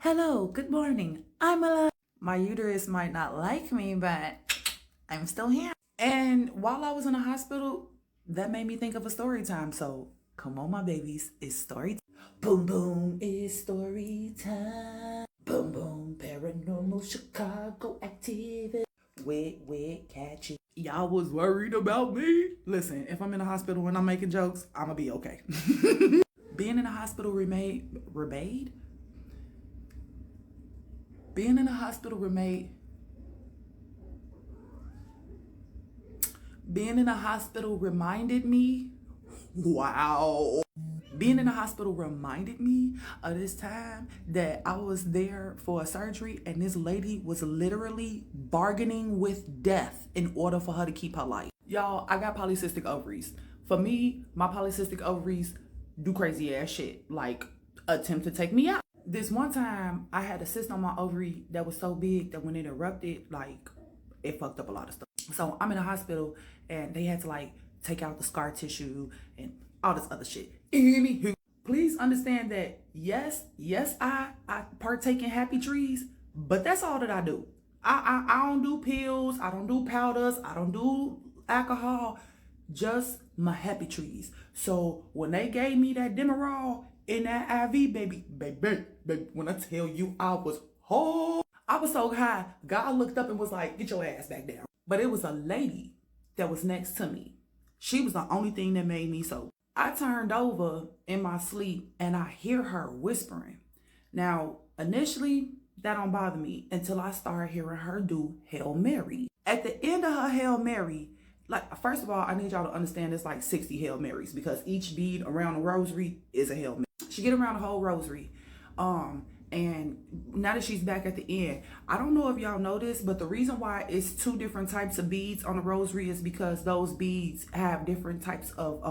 Hello, good morning. I'm alive. My uterus might not like me, but I'm still here. And while I was in the hospital, that made me think of a story time. So come on, my babies, it's story time. Boom, boom, it's story time. Boom, boom, paranormal Chicago activity. Wait, catchy. Y'all was worried about me? Listen, if I'm in the hospital and I'm making jokes, I'ma be okay. Being in the hospital remained? Being in the hospital remained. Being in the hospital reminded me, wow. Being in the hospital reminded me of this time that I was there for a surgery and this lady was literally bargaining with death in order for her to keep her life. Y'all, I got polycystic ovaries. For me, my polycystic ovaries do crazy ass shit, like attempt to take me out. This one time, I had a cyst on my ovary that was so big that when it erupted, like, it fucked up a lot of stuff. So I'm in a hospital and they had to like take out the scar tissue and all this other shit. Anywho, please understand that yes, I partake in happy trees, but that's all that I do. I don't do pills, I don't do powders, I don't do alcohol, just my happy trees. So when they gave me that Demerol in that IV, baby, when I tell you I was whole, I was so high, God looked up and was like, get your ass back down. But it was a lady that was next to me. She was the only thing that made me so. I turned over in my sleep and I hear her whispering. Now, initially, that don't bother me until I start hearing her do Hail Mary. At the end of her Hail Mary, like, first of all, I need y'all to understand there's like 60 Hail Marys because each bead around the rosary is a Hail Mary. She get around the whole rosary. And now that she's back at the end, I don't know if y'all know this, but the reason why it's two different types of beads on the rosary is because those beads have different types of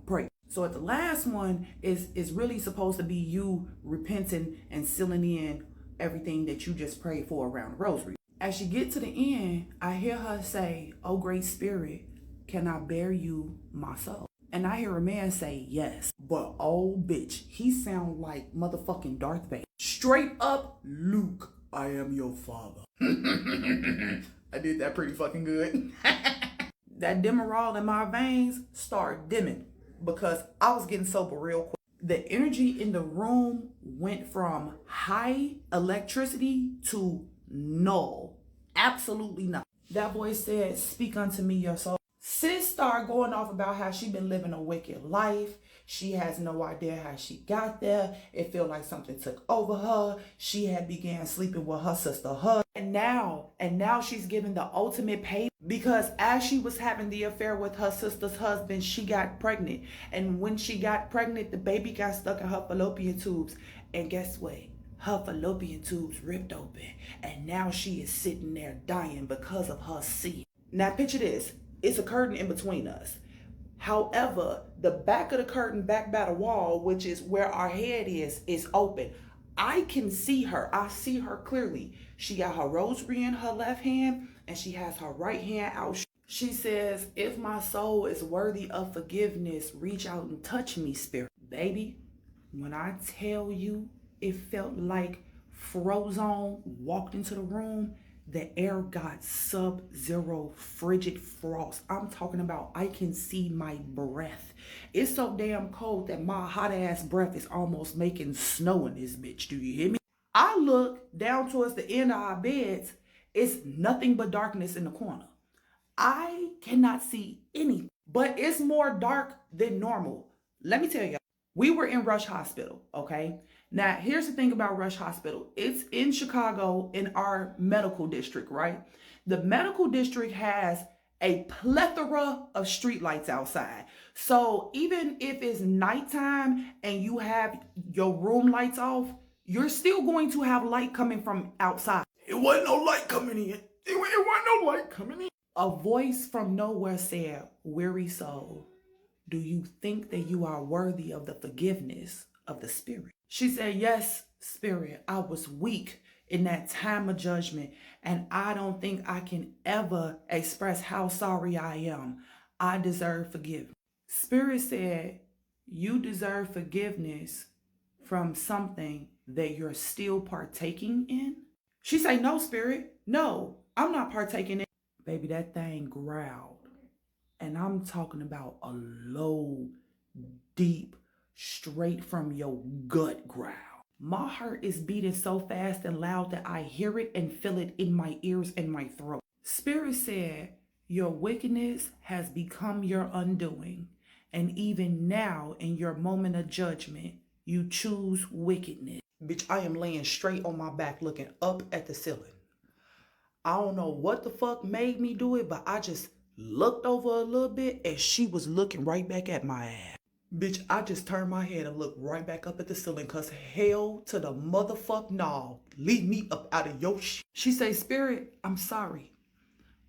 prayer. So at the last one is really supposed to be you repenting and sealing in everything that you just prayed for around the rosary. As she get to the end, I hear her say, "Oh great spirit, can I bear you my soul?" And I hear a man say yes. But oh bitch, he sound like motherfucking Darth Vader. Straight up, Luke, I am your father. I did that pretty fucking good. That Demerol in my veins started dimming because I was getting sober real quick. The energy in the room went from high electricity to null. Absolutely nothing. That voice said, "Speak unto me your soul." Sis started going off about how she been living a wicked life. She has no idea how she got there. It felt like something took over her. She had began sleeping with her sister husband. And now she's giving the ultimate pay because as she was having the affair with her sister's husband, she got pregnant. And when she got pregnant, the baby got stuck in her fallopian tubes. And guess what? Her fallopian tubes ripped open. And now she is sitting there dying because of her sin. Now picture this. It's a curtain in between us. However, the back of the curtain, back by the wall, which is where our head is open. I can see her. I see her clearly. She got her rosary in her left hand and she has her right hand out. She says, "If my soul is worthy of forgiveness, reach out and touch me, spirit." Baby, when I tell you it felt like Frozone walked into the room, the air got sub-zero frigid frost. I'm talking about I can see my breath. It's so damn cold that my hot ass breath is almost making snow in this bitch. Do you hear me? I look down towards the end of our beds. It's nothing but darkness in the corner. I cannot see anything, but it's more dark than normal. Let me tell you, we were in Rush Hospital, okay? Now, here's the thing about Rush Hospital. It's in Chicago in our medical district, right? The medical district has a plethora of streetlights outside. So even if it's nighttime and you have your room lights off, you're still going to have light coming from outside. It wasn't no light coming in. It wasn't no light coming in. A voice from nowhere said, "Weary soul, do you think that you are worthy of the forgiveness of the spirit?" She said, "Yes, spirit, I was weak in that time of judgment, and I don't think I can ever express how sorry I am. I deserve forgiveness." Spirit said, "You deserve forgiveness from something that you're still partaking in? She say, no, spirit. No, I'm not partaking in. Baby, that thing growled. And I'm talking about a low, deep, straight from your gut growl. My heart is beating so fast and loud that I hear it and feel it in my ears and my throat. Spirit said, your wickedness has become your undoing. And even now, in your moment of judgment, you choose wickedness. Bitch, I am laying straight on my back looking up at the ceiling. I don't know what the fuck made me do it, but I just looked over a little bit and she was looking right back at my ass. Bitch, I just turned my head and looked right back up at the ceiling because hell to the motherfuck no. Leave me up out of your shit. She say, Spirit, I'm sorry.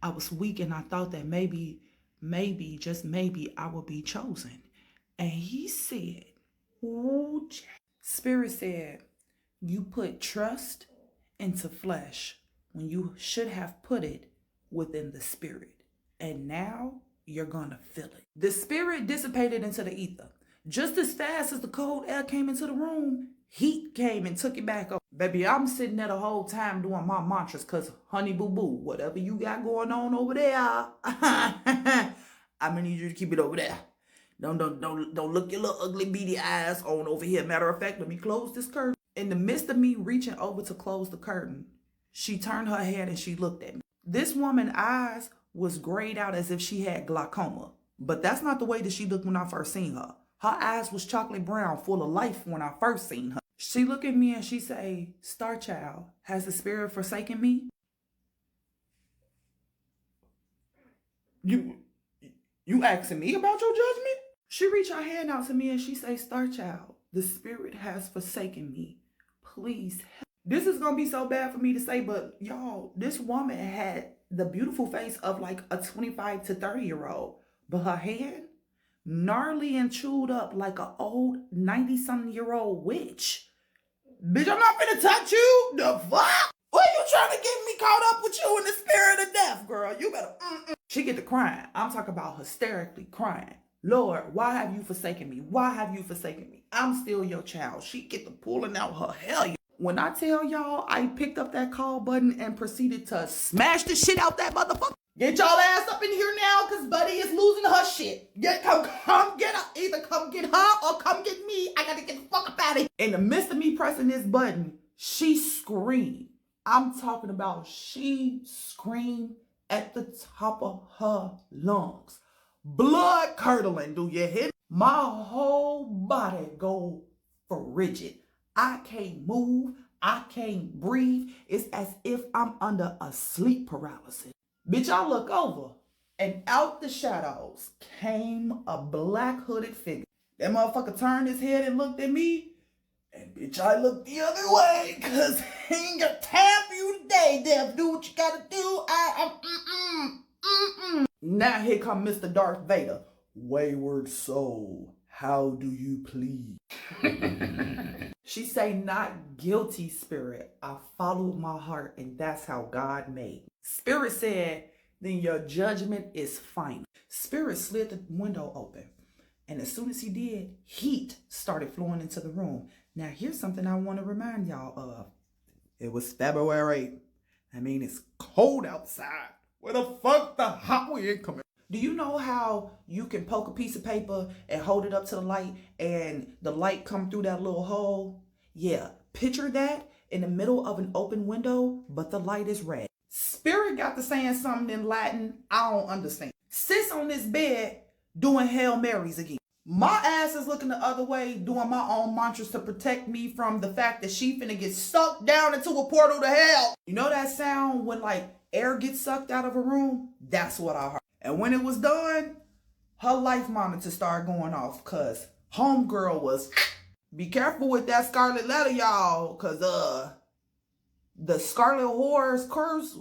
I was weak and I thought that maybe, just maybe I would be chosen. And he said, ooh, Spirit said, you put trust into flesh when you should have put it within the spirit. And now you're gonna feel it. The spirit dissipated into the ether. Just as fast as the cold air came into the room, heat came and took it back up. Baby, I'm sitting there the whole time doing my mantras because, honey boo boo, whatever you got going on over there, I'm gonna need you to keep it over there. Don't look your little ugly beady eyes on over here. Matter of fact, let me close this curtain. In the midst of me reaching over to close the curtain, she turned her head and she looked at me. This woman's eyes was grayed out as if she had glaucoma. But that's not the way that she looked when I first seen her. Her eyes was chocolate brown, full of life when I first seen her. She looked at me and she say, Star Child, has the spirit forsaken me? You asking me about your judgment? She reached her hand out to me and she say, Star Child, the spirit has forsaken me. Please help. This is going to be so bad for me to say, but y'all, this woman had the beautiful face of like a 25 to 30-year-old. But her hand, gnarly and chewed up like an old 90-something-year-old witch. Bitch, I'm not finna touch you. The fuck? What you trying to get me caught up with you in the spirit of death, girl? You better, She get to crying. I'm talking about hysterically crying. Lord, why have you forsaken me? Why have you forsaken me? I'm still your child. She get to pulling out her hell. When I tell y'all, I picked up that call button and proceeded to smash the shit out that motherfucker. Get y'all ass up in here now, because Buddy is losing her shit. Come get her. Either come get her or come get me. I gotta get the fuck up out of here. In the midst of me pressing this button, she screamed. I'm talking about she screamed at the top of her lungs. Blood curdling, do you hear? My whole body go frigid. I can't move. I can't breathe. It's as if I'm under a sleep paralysis. Bitch, I look over and out the shadows came a black hooded figure. That motherfucker turned his head and looked at me. And bitch, I looked the other way because he ain't got time for you today, Dev. Do what you gotta do. Now here come Mr. Darth Vader. Wayward soul, how do you plead? She say, not guilty, spirit. I followed my heart and that's how God made. Spirit said, then your judgment is final. Spirit slid the window open. And as soon as he did, heat started flowing into the room. Now here's something I want to remind y'all of. It was February. I mean, it's cold outside. Where the fuck the hot wind coming? Do you know how you can poke a piece of paper and hold it up to the light and the light come through that little hole? Yeah, picture that in the middle of an open window, but the light is red. Spirit got to saying something in Latin I don't understand. Sits on this bed doing Hail Marys again. My ass is looking the other way, doing my own mantras to protect me from the fact that she finna get sucked down into a portal to hell. You know that sound when like air gets sucked out of a room? That's what I heard. And when it was done, her life monitor started going off because homegirl was, be careful with that scarlet letter, y'all, because the scarlet whore's curse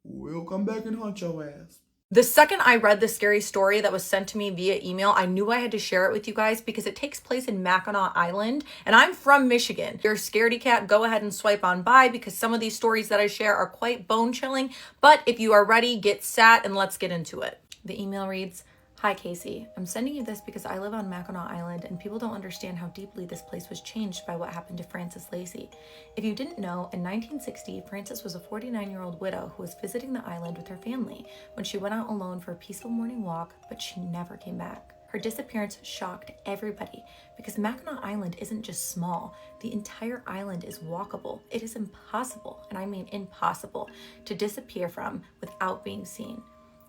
will come back and hunt your ass. The second I read the scary story that was sent to me via email, I knew I had to share it with you guys because it takes place in Mackinac Island, and I'm from Michigan. If you're a scaredy cat, go ahead and swipe on by because some of these stories that I share are quite bone-chilling, but if you are ready, get sat and let's get into it. The email reads, Hi Casey, I'm sending you this because I live on Mackinac Island and people don't understand how deeply this place was changed by what happened to Frances Lacey. If you didn't know, in 1960, Frances was a 49-year-old widow who was visiting the island with her family when she went out alone for a peaceful morning walk, but she never came back. Her disappearance shocked everybody because Mackinac Island isn't just small, the entire island is walkable. It is impossible, and I mean impossible, to disappear from without being seen.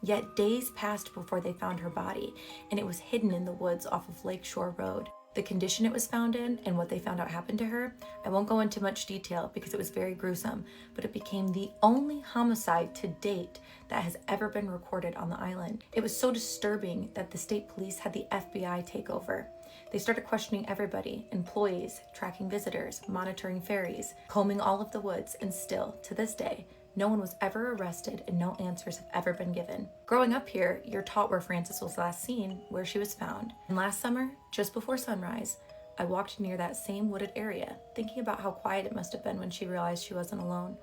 Yet days passed before they found her body, and it was hidden in the woods off of Lakeshore Road. The condition it was found in and what they found out happened to her, I won't go into much detail because it was very gruesome, but it became the only homicide to date that has ever been recorded on the island. It was so disturbing that the state police had the FBI take over. They started questioning everybody, employees, tracking visitors, monitoring ferries, combing all of the woods, and still, to this day, no one was ever arrested and no answers have ever been given. Growing up here, you're taught where Frances was last seen, where she was found. And last summer, just before sunrise, I walked near that same wooded area, thinking about how quiet it must have been when she realized she wasn't alone.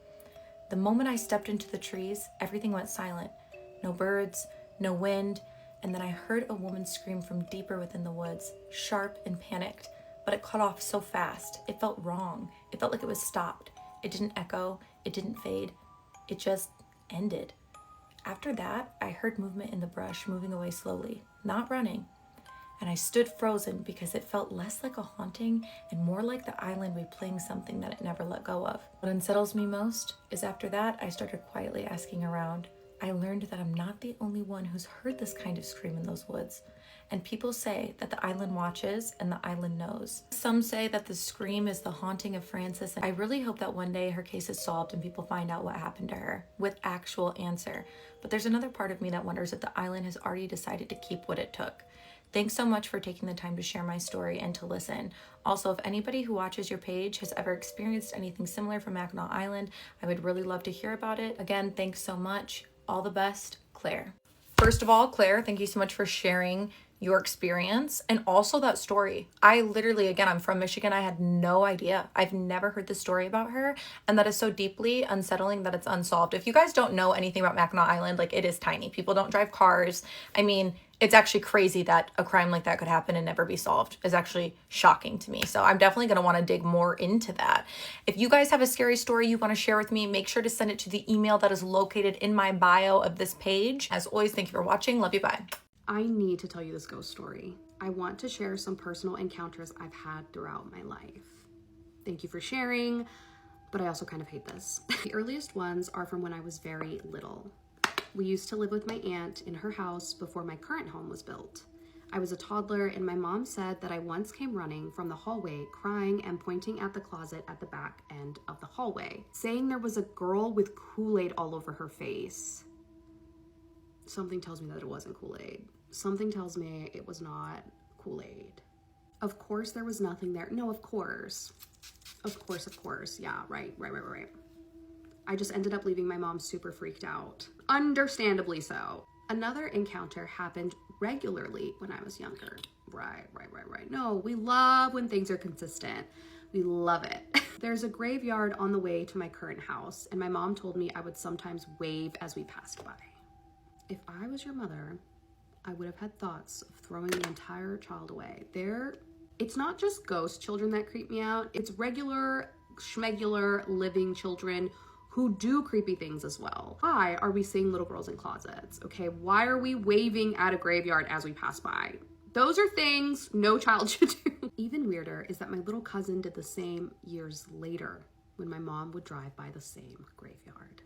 The moment I stepped into the trees, everything went silent. No birds, no wind, and then I heard a woman scream from deeper within the woods, sharp and panicked, but it cut off so fast. It felt wrong. It felt like it was stopped. It didn't echo. It didn't fade. It just ended. After that, I heard movement in the brush moving away slowly, not running. And I stood frozen because it felt less like a haunting and more like the island replaying something that it never let go of. What unsettles me most is after that, I started quietly asking around. I learned that I'm not the only one who's heard this kind of scream in those woods. And people say that the island watches and the island knows. Some say that the scream is the haunting of Frances, and I really hope that one day her case is solved and people find out what happened to her with actual answer. But there's another part of me that wonders if the island has already decided to keep what it took. Thanks so much for taking the time to share my story and to listen. Also, if anybody who watches your page has ever experienced anything similar from Mackinac Island, I would really love to hear about it. Again, thanks so much. All the best, Claire. First of all, Claire, thank you so much for sharing your experience and also that story. I literally, again, I'm from Michigan. I had no idea. I've never heard the story about her, and that is so deeply unsettling that it's unsolved. If you guys don't know anything about Mackinac Island, like, it is tiny. People don't drive cars. I mean, it's actually crazy that a crime like that could happen and never be solved. Is actually shocking to me. So I'm definitely going to want to dig more into that. If you guys have a scary story you want to share with me, make sure to send it to the email that is located in my bio of this page. As always, thank you for watching. Love you. Bye. I need to tell you this ghost story. I want to share some personal encounters I've had throughout my life. Thank you for sharing, but I also kind of hate this. The earliest ones are from when I was very little. We used to live with my aunt in her house before my current home was built. I was a toddler, and my mom said that I once came running from the hallway crying and pointing at the closet at the back end of the hallway, saying there was a girl with Kool-Aid all over her face. Something tells me that it wasn't Kool-Aid. Something tells me it was not Kool-Aid. Of course there was nothing there. No, of course. Of course. Yeah, right. I just ended up leaving my mom super freaked out. Understandably so. Another encounter happened regularly when I was younger. Right. No, we love when things are consistent. We love it. There's a graveyard on the way to my current house, and my mom told me I would sometimes wave as we passed by. If I was your mother, I would have had thoughts of throwing the entire child away. It's not just ghost children that creep me out. It's regular, schmegular, living children who do creepy things as well. Why are we seeing little girls in closets? Okay, why are we waving at a graveyard as we pass by? Those are things no child should do. Even weirder is that my little cousin did the same years later when my mom would drive by the same graveyard.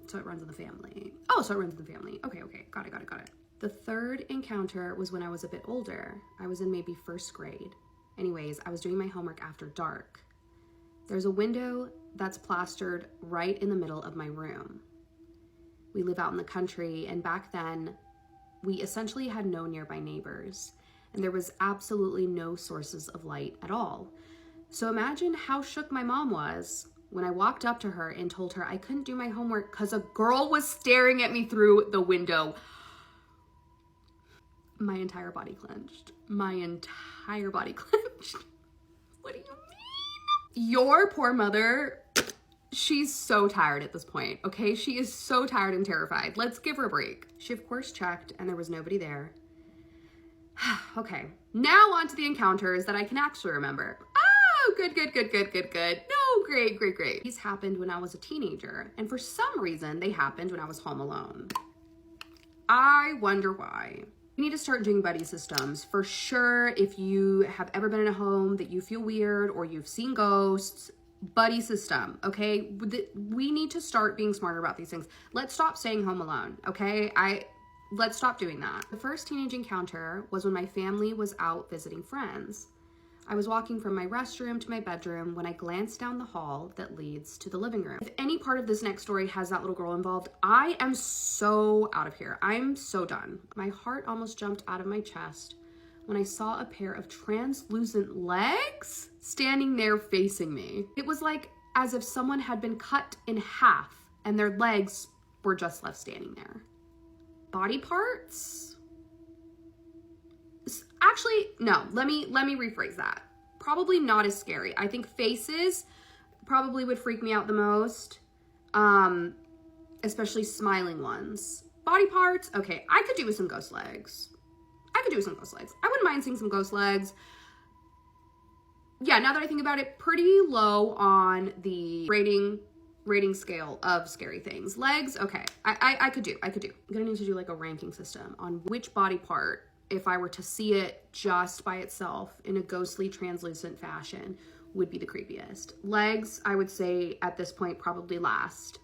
So it runs in the family. Oh, so it runs in the family. Okay, got it. The third encounter was when I was a bit older. I was in maybe first grade. Anyways, I was doing my homework after dark. There's a window that's plastered right in the middle of my room. We live out in the country, and back then, we essentially had no nearby neighbors, and there was absolutely no sources of light at all. So imagine how shook my mom was when I walked up to her and told her I couldn't do my homework because a girl was staring at me through the window. My entire body clenched. What do you mean? Your poor mother She's so tired at this point, okay? She is so tired and terrified. Let's give her a break. She, of course, checked, and there was nobody there. Okay, now on to the encounters that I can actually remember. Oh, good. No, great. These happened when I was a teenager, and for some reason, they happened when I was home alone. I wonder why. You need to start doing buddy systems. For sure, if you have ever been in a home that you feel weird or you've seen ghosts, buddy system, okay? We need to start being smarter about these things. Let's stop staying home alone, okay? Let's stop doing that. The first teenage encounter was when my family was out visiting friends. I was walking from my restroom to my bedroom when I glanced down the hall that leads to the living room. If any part of this next story has that little girl involved, I am so out of here. I'm so done. My heart almost jumped out of my chest when I saw a pair of translucent legs standing there facing me. It was like as if someone had been cut in half and their legs were just left standing there. Body parts? Actually, no, let me rephrase that. Probably not as scary. I think faces probably would freak me out the most, especially smiling ones. Body parts, okay, I could do with some ghost legs. I wouldn't mind seeing some ghost legs. Yeah, now that I think about it, pretty low on the rating scale of scary things. Legs, okay, I could do. I'm gonna need to do like a ranking system on which body part, if I were to see it just by itself in a ghostly translucent fashion, would be the creepiest. Legs, I would say at this point, probably last.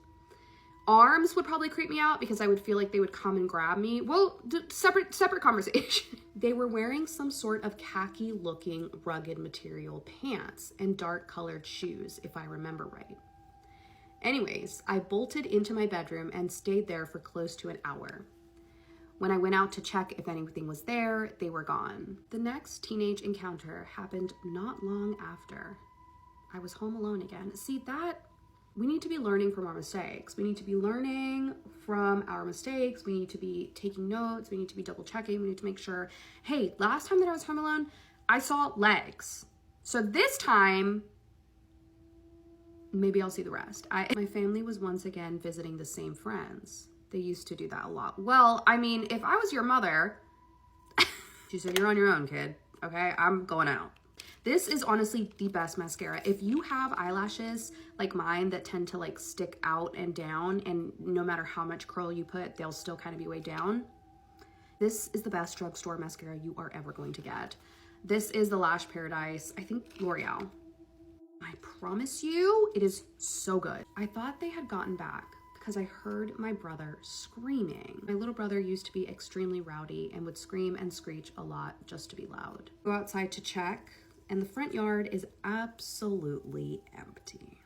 Arms would probably creep me out because I would feel like they would come and grab me. Well, separate conversation. They were wearing some sort of khaki looking rugged material pants and dark colored shoes, if I remember right. Anyways, I bolted into my bedroom and stayed there for close to an hour. When I went out to check if anything was there, they were gone. The next teenage encounter happened not long after. I was home alone again. See, we need to be learning from our mistakes. We need to be learning from our mistakes. We need to be taking notes. We need to be double checking. We need to make sure, hey, last time that I was home alone, I saw legs. So this time, maybe I'll see the rest. My family was once again visiting the same friends. They used to do that a lot. Well, I mean, if I was your mother, she said, you're on your own, kid. Okay, I'm going out. This is honestly the best mascara. If you have eyelashes like mine that tend to like stick out and down, and no matter how much curl you put, they'll still kind of be way down, this is the best drugstore mascara you are ever going to get. This is the Lash Paradise, I think L'Oreal. I promise you, it is so good. I thought they had gotten back because I heard my brother screaming. My little brother used to be extremely rowdy and would scream and screech a lot just to be loud. Go outside to check, and the front yard is absolutely empty.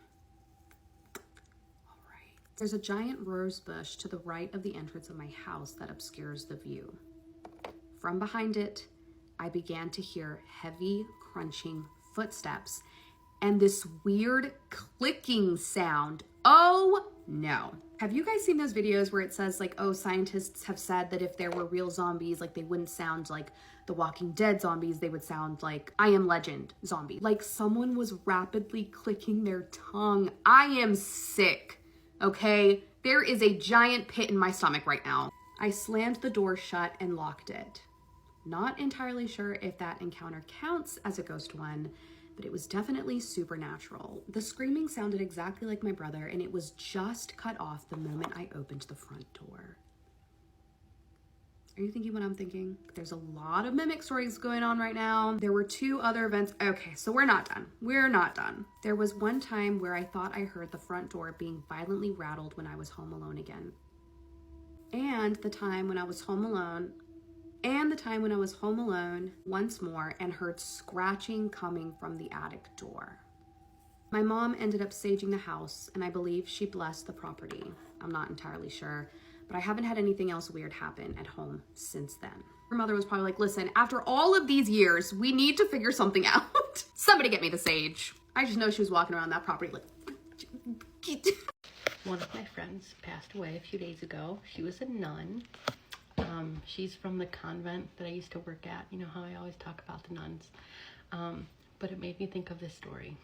All right. There's a giant rose bush to the right of the entrance of my house that obscures the view. From behind it, I began to hear heavy, crunching footsteps and this weird clicking sound. Oh no. Have you guys seen those videos where it says like, oh, scientists have said that if there were real zombies, like they wouldn't sound like the Walking Dead zombies, they would sound like I Am Legend zombie. Like someone was rapidly clicking their tongue. I am sick, okay? There is a giant pit in my stomach right now. I slammed the door shut and locked it. Not entirely sure if that encounter counts as a ghost one, but it was definitely supernatural. The screaming sounded exactly like my brother, and it was just cut off the moment I opened the front door. Are you thinking what I'm thinking? There's a lot of mimic stories going on right now. There were 2 other events. Okay, so we're not done. We're not done. There was one time where I thought I heard the front door being violently rattled when I was home alone again. And the time when I was home alone once more and heard scratching coming from the attic door. My mom ended up saging the house, and I believe she blessed the property. I'm not entirely sure, but I haven't had anything else weird happen at home since then. Her mother was probably like, listen, after all of these years, we need to figure something out. Somebody get me the sage. I just know she was walking around that property like... One of my friends passed away a few days ago. She was a nun. She's from the convent that I used to work at. You know how I always talk about the nuns. But it made me think of this story.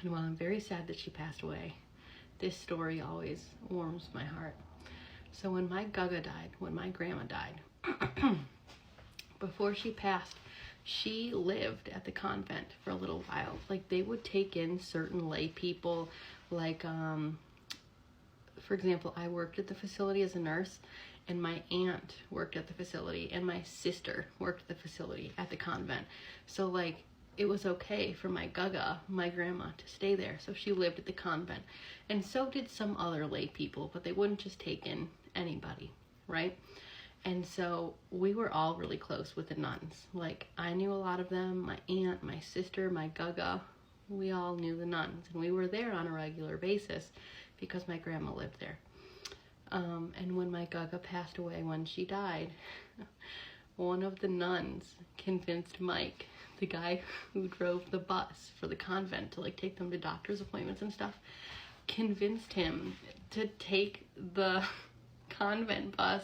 And while I'm very sad that she passed away, this story always warms my heart. So when my Gaga died, when my grandma died, before she passed, she lived at the convent for a little while. Like, they would take in certain lay people, like, for example, I worked at the facility as a nurse, and my aunt worked at the facility, and my sister worked at the facility at the convent. So, like, it was okay for my Gaga, my grandma, to stay there. So she lived at the convent. And so did some other lay people, but they wouldn't just take in anybody, right? And so we were all really close with the nuns. Like, I knew a lot of them, my aunt, my sister, my Gaga, we all knew the nuns. And we were there on a regular basis because my grandma lived there. And when my Gaga passed away, when she died, one of the nuns convinced Mike, the guy who drove the bus for the convent to, like, take them to doctor's appointments and stuff, convinced him to take the convent bus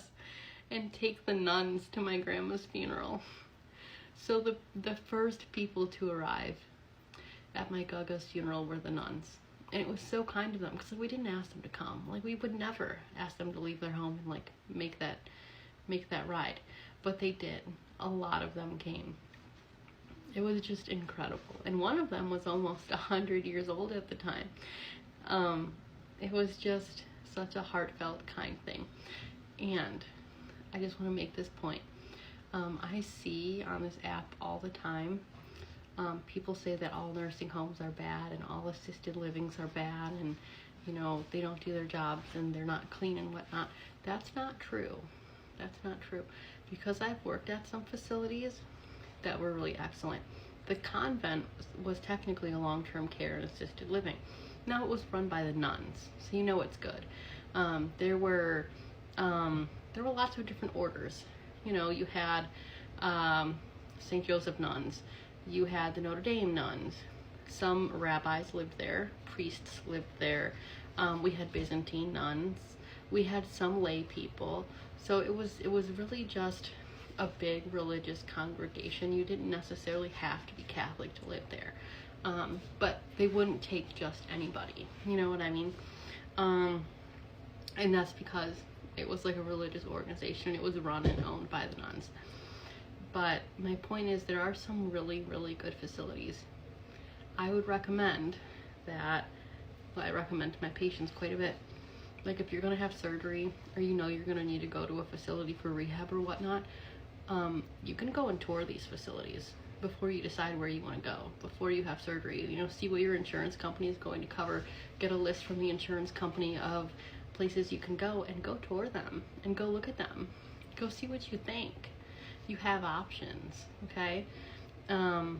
and take the nuns to my grandma's funeral. So the first people to arrive at my Gaga's funeral were the nuns. And it was so kind of them, because we didn't ask them to come. Like, we would never ask them to leave their home and, like, make that ride. But they did. A lot of them came. It was just incredible. And one of them was almost 100 years old at the time. It was just such a heartfelt, kind thing. And I just want to make this point. I see on this app all the time, people say that all nursing homes are bad and all assisted livings are bad, and, you know, they don't do their jobs and they're not clean and whatnot. That's not true. That's not true. Because I've worked at some facilities that were really excellent. The convent was technically a long-term care and assisted living. Now it was run by the nuns, so you know it's good. There were lots of different orders. You know, you had St. Joseph nuns, you had the Notre Dame nuns, some rabbis lived there, priests lived there, we had Byzantine nuns, we had some lay people. So it was really just a big religious congregation. You didn't necessarily have to be Catholic to live there, but they wouldn't take just anybody, you know what I mean? And that's because it was like a religious organization. It was run and owned by the nuns. But my point is, there are some really, really good facilities. I would recommend that, well, I recommend to my patients quite a bit. Like, if you're going to have surgery, or you know you're going to need to go to a facility for rehab or whatnot, you can go and tour these facilities before you decide where you want to go, before you have surgery. You know, see what your insurance company is going to cover, get a list from the insurance company of places you can go, and go tour them, and go look at them. Go see what you think. You have options, okay? And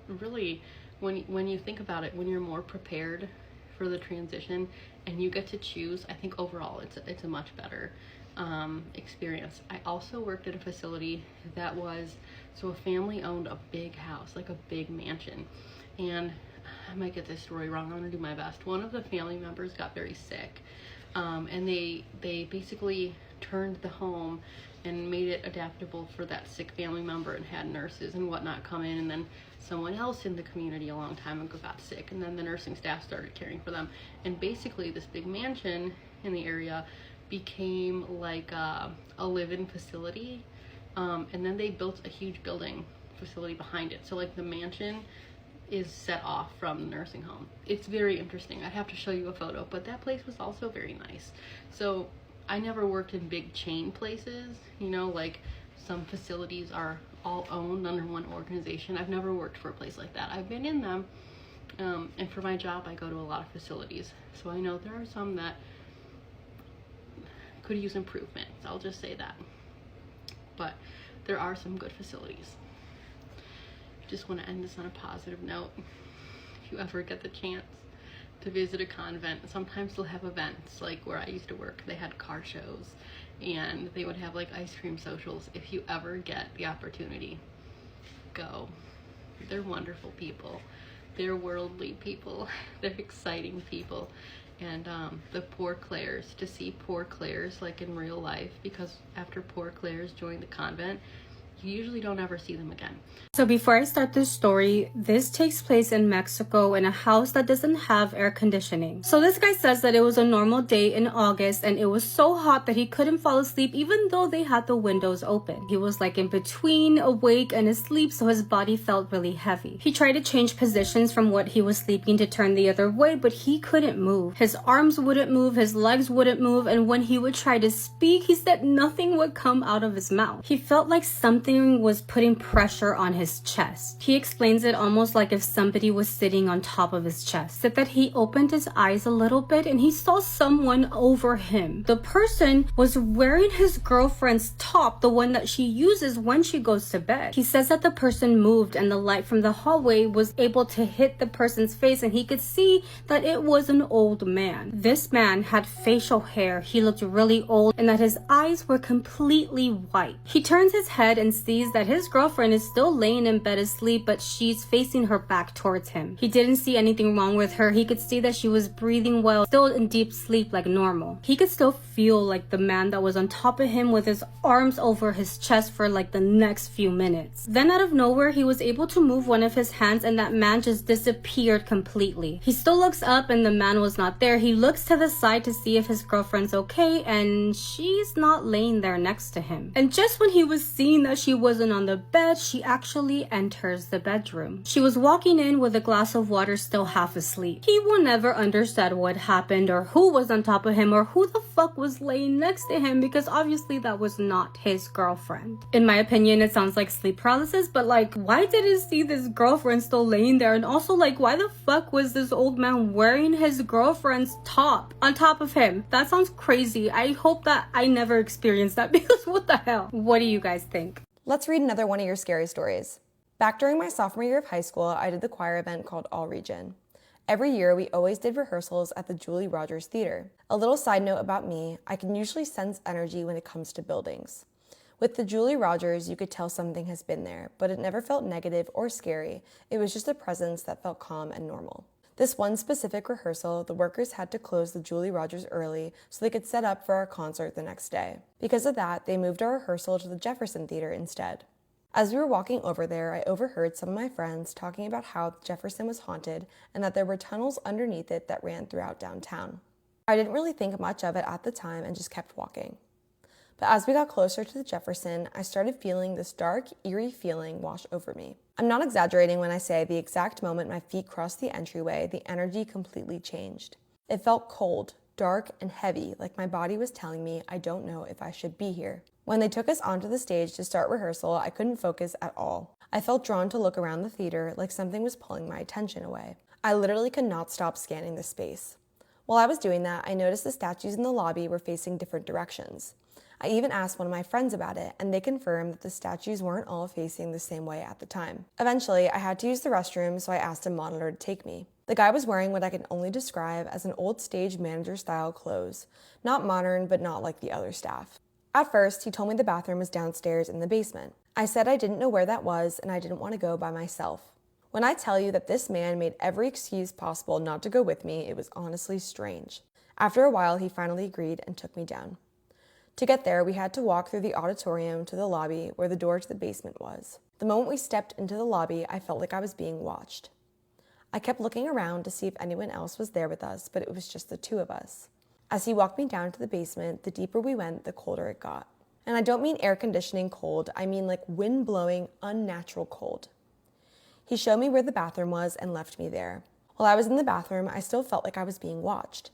really, when you think about it, when you're more prepared for the transition and you get to choose, I think overall it's a much better experience. I also worked at a facility that was, so a family owned a big house, like a big mansion, and I might get this story wrong, I'm gonna do my best. One of the family members got very sick, and they basically turned the home and made it adaptable for that sick family member, and had nurses and whatnot come in, and then someone else in the community a long time ago got sick, and then the nursing staff started caring for them. And basically this big mansion in the area became like a live-in facility, and then they built a huge building facility behind it. So like the mansion is set off from the nursing home. It's very interesting. I'd have to show you a photo, but that place was also very nice. So I never worked in big chain places, you know, like some facilities are all owned under one organization. I've never worked for a place like that. I've been in them, and for my job I go to a lot of facilities, so I know there are some that could use improvement. I'll just say that. But there are some good facilities. Just want to end this on a positive note. If you ever get the chance to visit a convent, sometimes they'll have events, like where I used to work, they had car shows, and they would have like ice cream socials. If you ever get the opportunity, go. They're wonderful people. They're worldly people. They're exciting people. And the poor Claires, to see poor Claires like in real life, because after poor Claires joined the convent, You usually don't ever see them again. So before I start this story, this takes place in Mexico in a house that doesn't have air conditioning. So this guy says that it was a normal day in August and it was so hot that he couldn't fall asleep even though they had the windows open. He was like in between awake and asleep, so his body felt really heavy. He tried to change positions from what he was sleeping to turn the other way, but he couldn't move. His arms wouldn't move, his legs wouldn't move, and when he would try to speak, he said nothing would come out of his mouth. He felt like something was putting pressure on his chest. He explains it almost like if somebody was sitting on top of his chest. Said that he opened his eyes a little bit and he saw someone over him. The person was wearing his girlfriend's top, the one that she uses when she goes to bed. He says that the person moved and the light from the hallway was able to hit the person's face and he could see that it was an old man. This man had facial hair, he looked really old, and that his eyes were completely white. He turns his head and sees that his girlfriend is still laying in bed asleep, but she's facing her back towards him. He didn't see anything wrong with her. He could see that she was breathing well, still in deep sleep like normal. He could still feel like the man that was on top of him with his arms over his chest for like the next few minutes. Then out of nowhere, he was able to move one of his hands and that man just disappeared completely. He still looks up and the man was not there. He looks to the side to see if his girlfriend's okay and she's not laying there next to him. And just when he was seeing that she wasn't on the bed, she actually enters the bedroom. She was walking in with a glass of water, still half asleep. He will never understand what happened or who was on top of him or who the fuck was laying next to him, because obviously that was not his girlfriend. In my opinion, it sounds like sleep paralysis, but like, why did he see this girlfriend still laying there? And also, like, why the fuck was this old man wearing his girlfriend's top on top of him? That sounds crazy. I hope that I never experienced that, because what the hell? What do you guys think? Let's read another one of your scary stories. Back during my sophomore year of high school, I did the choir event called All Region. Every year, we always did rehearsals at the Julie Rogers Theater. A little side note about me, I can usually sense energy when it comes to buildings. With the Julie Rogers, you could tell something has been there, but it never felt negative or scary. It was just a presence that felt calm and normal. This one specific rehearsal, the workers had to close the Julie Rogers early so they could set up for our concert the next day. Because of that, they moved our rehearsal to the Jefferson Theater instead. As we were walking over there, I overheard some of my friends talking about how Jefferson was haunted and that there were tunnels underneath it that ran throughout downtown. I didn't really think much of it at the time and just kept walking. But as we got closer to the Jefferson, I started feeling this dark, eerie feeling wash over me. I'm not exaggerating when I say the exact moment my feet crossed the entryway, the energy completely changed. It felt cold, dark, and heavy, like my body was telling me I don't know if I should be here. When they took us onto the stage to start rehearsal, I couldn't focus at all. I felt drawn to look around the theater like something was pulling my attention away. I literally could not stop scanning the space. While I was doing that, I noticed the statues in the lobby were facing different directions. I even asked one of my friends about it, and they confirmed that the statues weren't all facing the same way at the time. Eventually, I had to use the restroom, so I asked a monitor to take me. The guy was wearing what I can only describe as an old stage manager-style clothes. Not modern, but not like the other staff. At first, he told me the bathroom was downstairs in the basement. I said I didn't know where that was, and I didn't want to go by myself. When I tell you that this man made every excuse possible not to go with me, it was honestly strange. After a while, he finally agreed and took me down. To get there, we had to walk through the auditorium to the lobby where the door to the basement was. The moment we stepped into the lobby, I felt like I was being watched. I kept looking around to see if anyone else was there with us, but it was just the two of us. As he walked me down to the basement, the deeper we went, the colder it got. And I don't mean air conditioning cold, I mean like wind-blowing, unnatural cold. He showed me where the bathroom was and left me there. While I was in the bathroom, I still felt like I was being watched.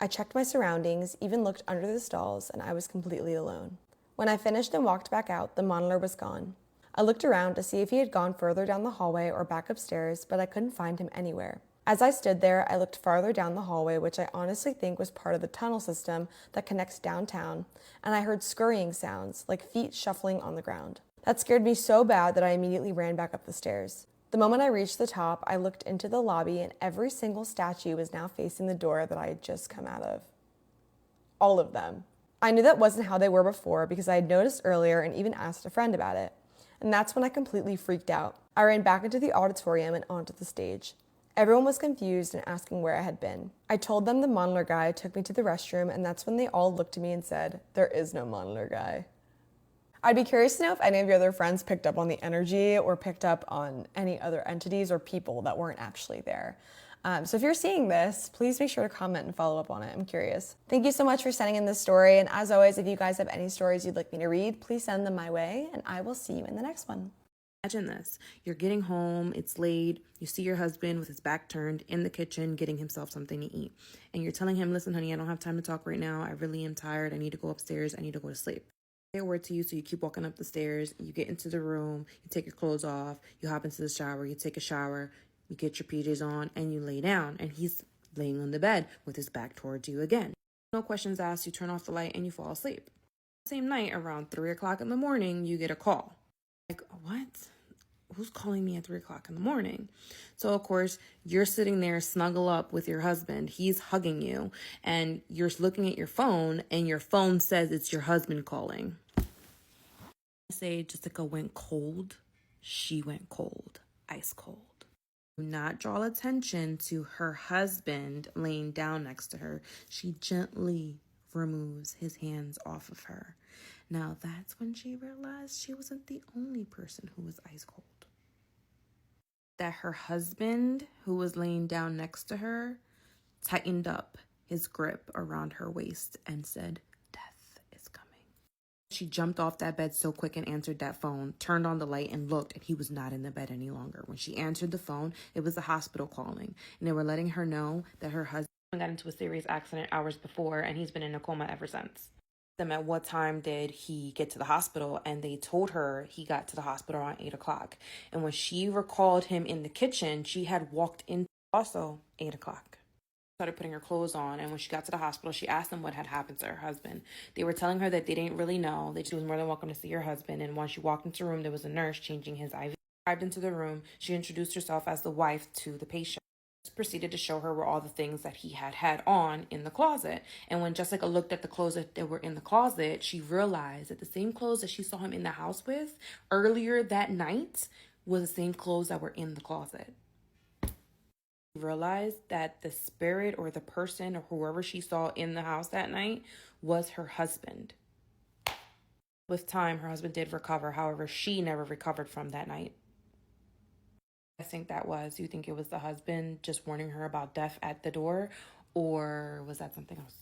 I checked my surroundings, even looked under the stalls, and I was completely alone. When I finished and walked back out, the monitor was gone. I looked around to see if he had gone further down the hallway or back upstairs, but I couldn't find him anywhere. As I stood there, I looked farther down the hallway, which I honestly think was part of the tunnel system that connects downtown, and I heard scurrying sounds, like feet shuffling on the ground. That scared me so bad that I immediately ran back up the stairs. The moment I reached the top, I looked into the lobby, and every single statue was now facing the door that I had just come out of. All of them. I knew that wasn't how they were before because I had noticed earlier and even asked a friend about it. And that's when I completely freaked out. I ran back into the auditorium and onto the stage. Everyone was confused and asking where I had been. I told them the monitor guy took me to the restroom, and that's when they all looked at me and said, "There is no monitor guy." I'd be curious to know if any of your other friends picked up on the energy or picked up on any other entities or people that weren't actually there. So if you're seeing this, please make sure to comment and follow up on it. I'm curious. Thank you so much for sending in this story. And as always, if you guys have any stories you'd like me to read, please send them my way and I will see you in the next one. Imagine this. You're getting home, it's late, you see your husband with his back turned in the kitchen getting himself something to eat. And you're telling him, listen, honey, I don't have time to talk right now. I really am tired. I need to go upstairs. I need to go to sleep. I say a word to you, so you keep walking up the stairs. You get into the room, you take your clothes off, you hop into the shower, you take a shower, you get your PJs on, and you lay down. And he's laying on the bed with his back towards you again. No questions asked, you turn off the light and you fall asleep. Same night, around 3 o'clock in the morning, you get a call. Like, what? Who's calling me at 3 o'clock in the morning? So, of course, you're sitting there snuggle up with your husband. He's hugging you, and you're looking at your phone, and your phone says it's your husband calling. I say Jessica went cold. She went cold. Ice cold. Do not draw attention to her husband laying down next to her. She gently removes his hands off of her. Now, that's when she realized she wasn't the only person who was ice cold. That her husband, who was laying down next to her, tightened up his grip around her waist and said, "Death is coming." She jumped off that bed so quick and answered that phone, turned on the light and looked, and he was not in the bed any longer. When she answered the phone, it was the hospital calling, and they were letting her know that her husband got into a serious accident hours before, and he's been in a coma ever since. Them at what time did he get to the hospital, and they told her he got to the hospital around 8 o'clock. And when she recalled him in the kitchen, she had walked in also 8 o'clock. Started putting her clothes on, and when she got to the hospital, she asked them what had happened to her husband. They were telling her that they didn't really know, that she was more than welcome to see her husband, and once she walked into the room, there was a nurse changing his IV. Arrived into the room, she introduced herself as the wife to the patient. Proceeded to show her where all the things that he had on in the closet. And when Jessica looked at the clothes that were in the closet, she realized that the same clothes that she saw him in the house with earlier that night was the same clothes that were in the closet. She realized that the spirit or the person or whoever she saw in the house that night was her husband. With time, her husband did recover. However, she never recovered from that night. I think that was, you think it was the husband just warning her about death at the door, or was that something else?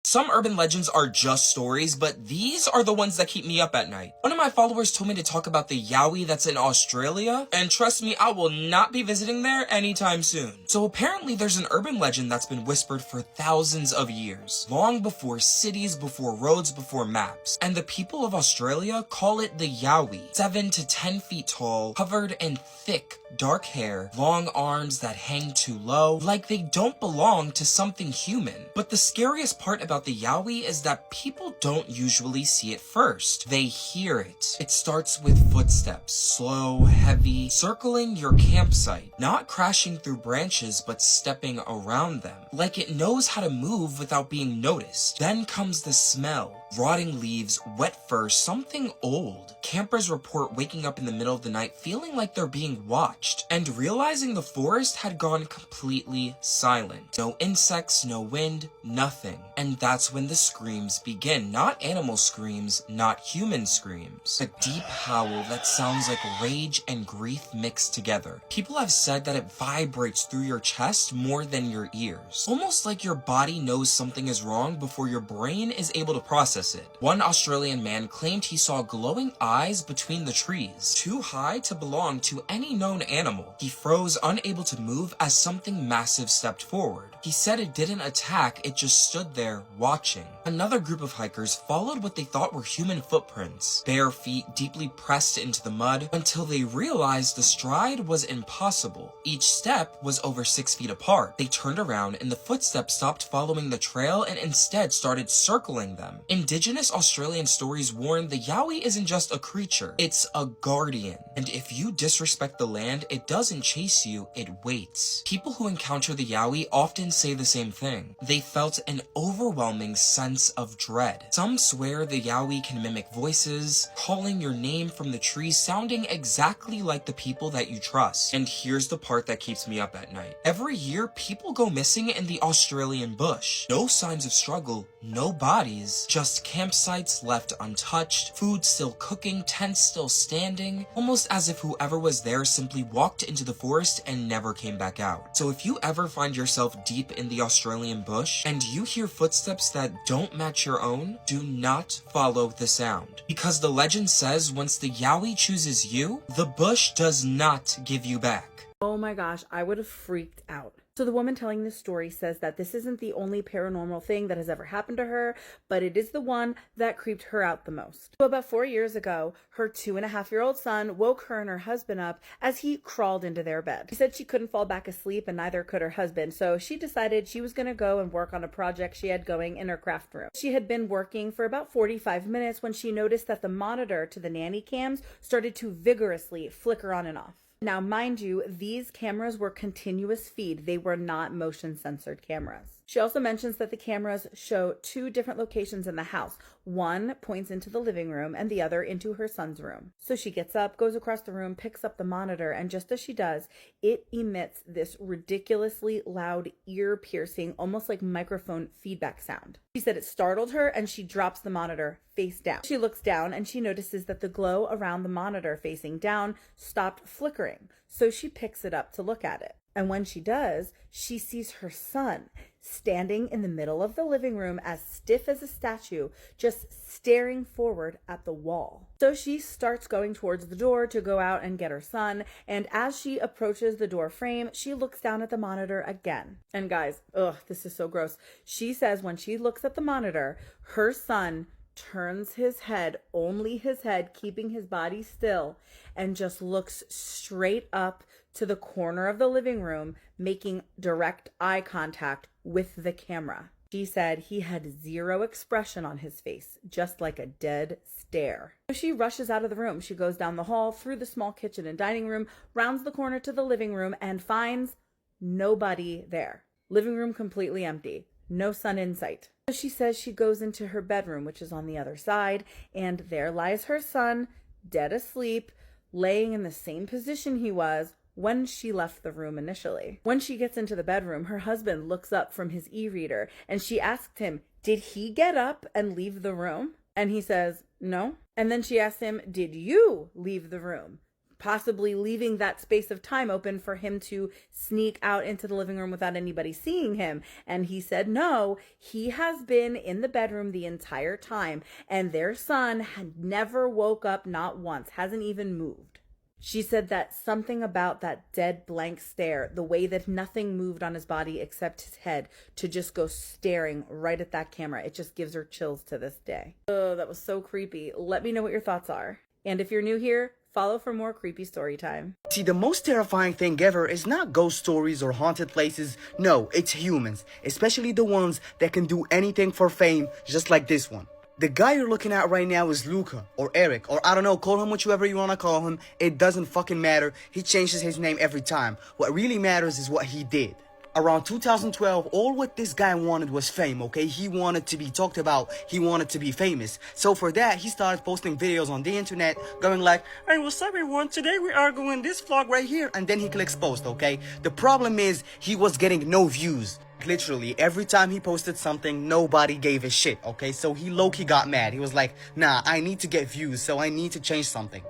Some urban legends are just stories, but these are the ones that keep me up at night. One of my followers told me to talk about the Yahi that's in Australia, and trust me, I will not be visiting there anytime soon. So apparently there's an urban legend that's been whispered for thousands of years, long before cities, before roads, before maps. And the people of Australia call it the Yahi. 7 to 10 feet tall, covered in thick, dark hair, long arms that hang too low, like they don't belong to something human. But the scariest part about the Yahi is that people don't usually see it first. They hear it. It starts with footsteps, slow, heavy, circling your campsite, not crashing through branches but stepping around them, like it knows how to move without being noticed. Then comes the smell. Rotting leaves, wet fur, something old. Campers report waking up in the middle of the night feeling like they're being watched, and realizing the forest had gone completely silent. No insects, no wind, nothing. And that's when the screams begin. Not animal screams, not human screams. A deep howl that sounds like rage and grief mixed together. People have said that it vibrates through your chest more than your ears. Almost like your body knows something is wrong before your brain is able to process it. One Australian man claimed he saw glowing eyes between the trees, too high to belong to any known animal. He froze, unable to move, as something massive stepped forward. He said it didn't attack, it just stood there watching. Another group of hikers followed what they thought were human footprints, bare feet deeply pressed into the mud, until they realized the stride was impossible. Each step was over 6 feet apart. They turned around and the footsteps stopped following the trail and instead started circling them. Indigenous Australian stories warn the Yahi isn't just a creature, it's a guardian. And if you disrespect the land, it doesn't chase you, it waits. People who encounter the Yahi often say the same thing. They felt an overwhelming overwhelming sense of dread. Some swear the Yahi can mimic voices, calling your name from the trees, sounding exactly like the people that you trust. And here's the part that keeps me up at night. Every year, people go missing in the Australian bush. No signs of struggle, no bodies, just campsites left untouched, food still cooking, tents still standing, almost as if whoever was there simply walked into the forest and never came back out. So if you ever find yourself deep in the Australian bush and you hear footsteps that don't match your own, do not follow the sound. Because the legend says once the Yahi chooses you, the bush does not give you back. Oh my gosh, I would have freaked out. So the woman telling this story says that this isn't the only paranormal thing that has ever happened to her, but it is the one that creeped her out the most. So about 4 years ago, her 2.5-year-old son woke her and her husband up as he crawled into their bed. She said she couldn't fall back asleep and neither could her husband, so she decided she was going to go and work on a project she had going in her craft room. She had been working for about 45 minutes when she noticed that the monitor to the nanny cams started to vigorously flicker on and off. Now, mind you, these cameras were continuous feed. They were not motion censored cameras. She also mentions that the cameras show 2 different locations in the house. One points into the living room and the other into her son's room. So she gets up, goes across the room, picks up the monitor, and just as she does, it emits this ridiculously loud, ear-piercing, almost like microphone feedback sound. She said it startled her and she drops the monitor face down. She looks down and she notices that the glow around the monitor facing down stopped flickering. So she picks it up to look at it. And when she does, she sees her son standing in the middle of the living room as stiff as a statue, just staring forward at the wall. So she starts going towards the door to go out and get her son, and as she approaches the door frame, she looks down at the monitor again. And guys, this is so gross. She says when she looks at the monitor, her son turns his head, only his head, keeping his body still, and just looks straight up to the corner of the living room, making direct eye contact with the camera. She said he had zero expression on his face, just like a dead stare. So she rushes out of the room. She goes down the hall, through the small kitchen and dining room, rounds the corner to the living room, and finds nobody there. Living room completely empty. No son in sight. So she says she goes into her bedroom, which is on the other side, and there lies her son, dead asleep, laying in the same position he was when she left the room initially. When she gets into the bedroom, her husband looks up from his e-reader and she asked him, did he get up and leave the room? And he says, no. And then she asked him, did you leave the room? Possibly leaving that space of time open for him to sneak out into the living room without anybody seeing him. And he said, no, he has been in the bedroom the entire time and their son had never woke up, not once, hasn't even moved. She said that something about that dead blank stare, the way that nothing moved on his body except his head, to just go staring right at that camera, it just gives her chills to this day. Oh, that was so creepy. Let me know what your thoughts are. And if you're new here, follow for more creepy story time. See, the most terrifying thing ever is not ghost stories or haunted places. No, it's humans, especially the ones that can do anything for fame, just like this one. The guy you're looking at right now is Luka, or Eric, or I don't know, call him whichever you want to call him. It doesn't fucking matter. He changes his name every time. What really matters is what he did. Around 2012, all what this guy wanted was fame, okay? He wanted to be talked about. He wanted to be famous. So for that, he started posting videos on the internet, going like, hey, what's up everyone? Today we are doing this vlog right here. And then he clicks post, okay? The problem is he was getting no views. Literally, every time he posted something, nobody gave a shit, okay? So he low-key got mad. He was like, nah, I need to get views, so I need to change something.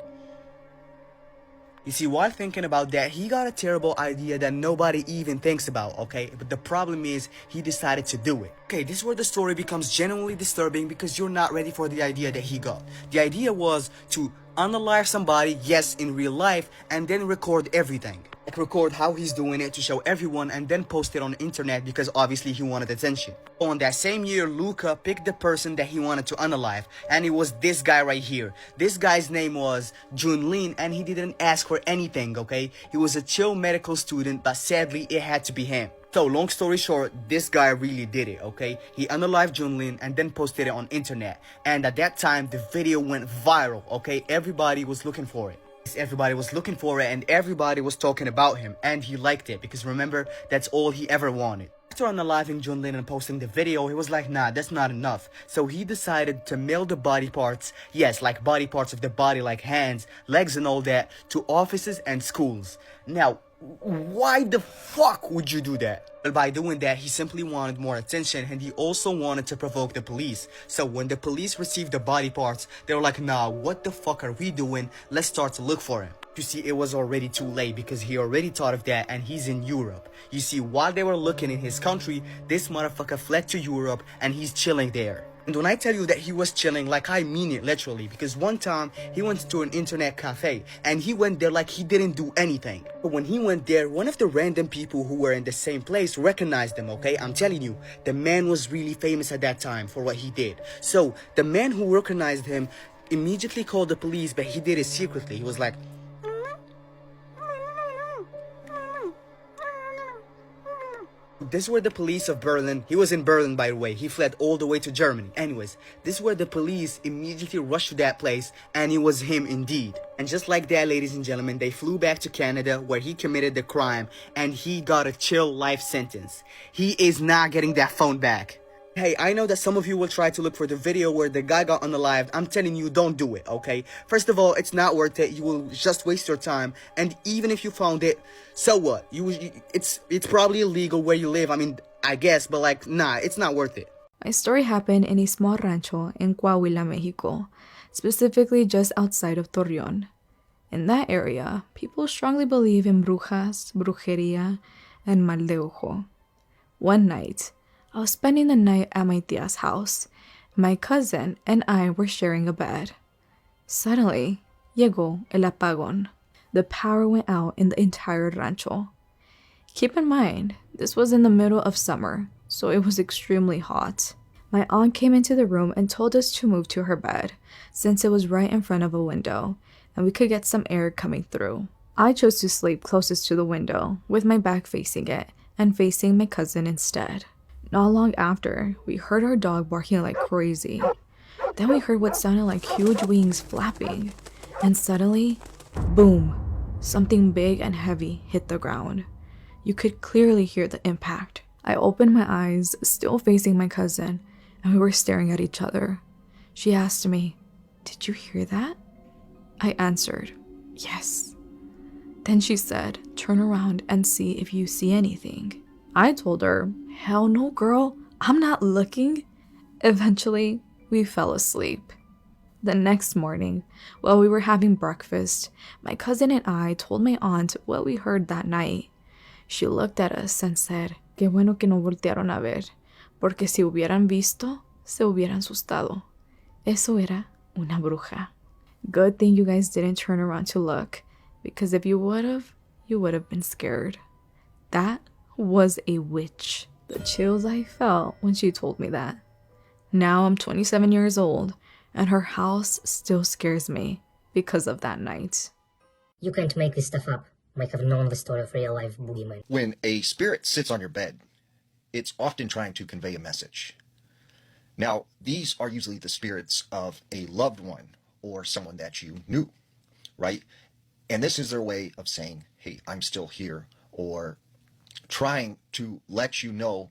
You see, while thinking about that, he got a terrible idea that nobody even thinks about, okay? But the problem is, he decided to do it. Okay, this is where the story becomes genuinely disturbing because you're not ready for the idea that he got. The idea was to unalive somebody, yes, in real life, and then record everything. Like record how he's doing it to show everyone and then post it on the internet because obviously he wanted attention. On that same year, Luka picked the person that he wanted to unalive, and it was this guy right here. This guy's name was Junlin, and he didn't ask for anything, okay? He was a chill medical student, but sadly it had to be him. So long story short, this guy really did it, okay? He unalived Junlin and then posted it on internet. And at that time, the video went viral, okay? Everybody was looking for it. Everybody was looking for it and everybody was talking about him, and he liked it because remember, that's all he ever wanted. After unaliving Junlin and posting the video, he was like, nah, that's not enough. So he decided to mail the body parts, yes, like body parts of the body like hands, legs and all that, to offices and schools. Now, why the fuck would you do that? Well, by doing that, he simply wanted more attention, and he also wanted to provoke the police. So when the police received the body parts, they were like, nah, what the fuck are we doing? Let's start to look for him. You see, it was already too late because he already thought of that, and he's in Europe. You see, while they were looking in his country, this motherfucker fled to Europe and he's chilling there. And when I tell you that he was chilling, like I mean it literally, because one time he went to an internet cafe and he went there like he didn't do anything. But when he went there, one of the random people who were in the same place recognized him, okay? I'm telling you, the man was really famous at that time for what he did. So the man who recognized him immediately called the police, but he did it secretly. He was like, this were the police of Berlin. He was in Berlin, by the way. He fled all the way to Germany. Anyways, this where the police immediately rushed to that place, and it was him indeed. And just like that, ladies and gentlemen, they flew back to Canada where he committed the crime, and he got a chill life sentence. He is not getting that phone back. Hey, I know that some of you will try to look for the video where the guy got unalived. I'm telling you, don't do it, okay? First of all, it's not worth it. You will just waste your time. And even if you found it, so what? It's probably illegal where you live. I mean, I guess, but like, nah, it's not worth it. My story happened in a small rancho in Coahuila, Mexico, specifically just outside of Torreon. In that area, people strongly believe in brujas, brujeria, and mal de ojo. One night, I was spending the night at my tia's house. My cousin and I were sharing a bed. Suddenly, llegó el apagón. The power went out in the entire rancho. Keep in mind, this was in the middle of summer, so it was extremely hot. My aunt came into the room and told us to move to her bed, since it was right in front of a window, and we could get some air coming through. I chose to sleep closest to the window, with my back facing it, and facing my cousin instead. Not long after, we heard our dog barking like crazy. Then we heard what sounded like huge wings flapping. And suddenly, boom, something big and heavy hit the ground. You could clearly hear the impact. I opened my eyes, still facing my cousin, and we were staring at each other. She asked me, "Did you hear that?" I answered, "Yes." Then she said, "Turn around and see if you see anything." I told her, "Hell no, girl, I'm not looking." Eventually, we fell asleep. The next morning, while we were having breakfast, my cousin and I told my aunt what we heard that night. She looked at us and said, "Qué bueno que no voltearon a ver, porque si hubieran visto, se hubieran asustado. Eso era una bruja." Good thing you guys didn't turn around to look, because if you would have been scared. That was a witch. The chills I felt when she told me that. Now I'm 27 years old, and her house still scares me because of that night. You can't make this stuff up. Might have known the story of real-life boogeyman. When a spirit sits on your bed, it's often trying to convey a message. Now, these are usually the spirits of a loved one or someone that you knew, right? And this is their way of saying, "Hey, I'm still here," or trying to let you know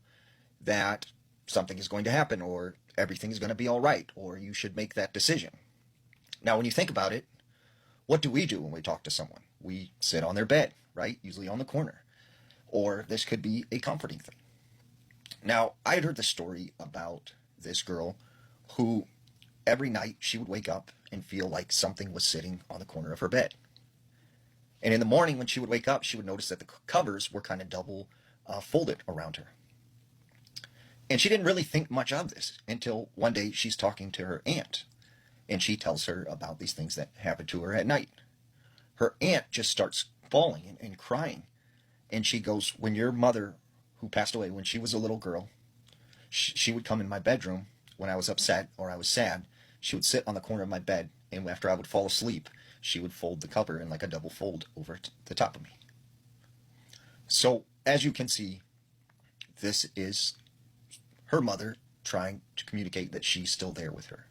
that something is going to happen, or everything is going to be all right, or you should make that decision. Now, when you think about it, what do we do when we talk to someone? We sit on their bed, right? Usually on the corner. Or this could be a comforting thing. Now, I had heard the story about this girl who every night she would wake up and feel like something was sitting on the corner of her bed. And in the morning when she would wake up, she would notice that the covers were kind of double folded around her. And she didn't really think much of this until one day she's talking to her aunt. And she tells her about these things that happen to her at night. Her aunt just starts bawling and crying. And she goes, "When your mother, who passed away when she was a little girl, she would come in my bedroom when I was upset or I was sad. She would sit on the corner of my bed, and after I would fall asleep, she would fold the cover in like a double fold over the top of me." So, as you can see, this is her mother trying to communicate that she's still there with her.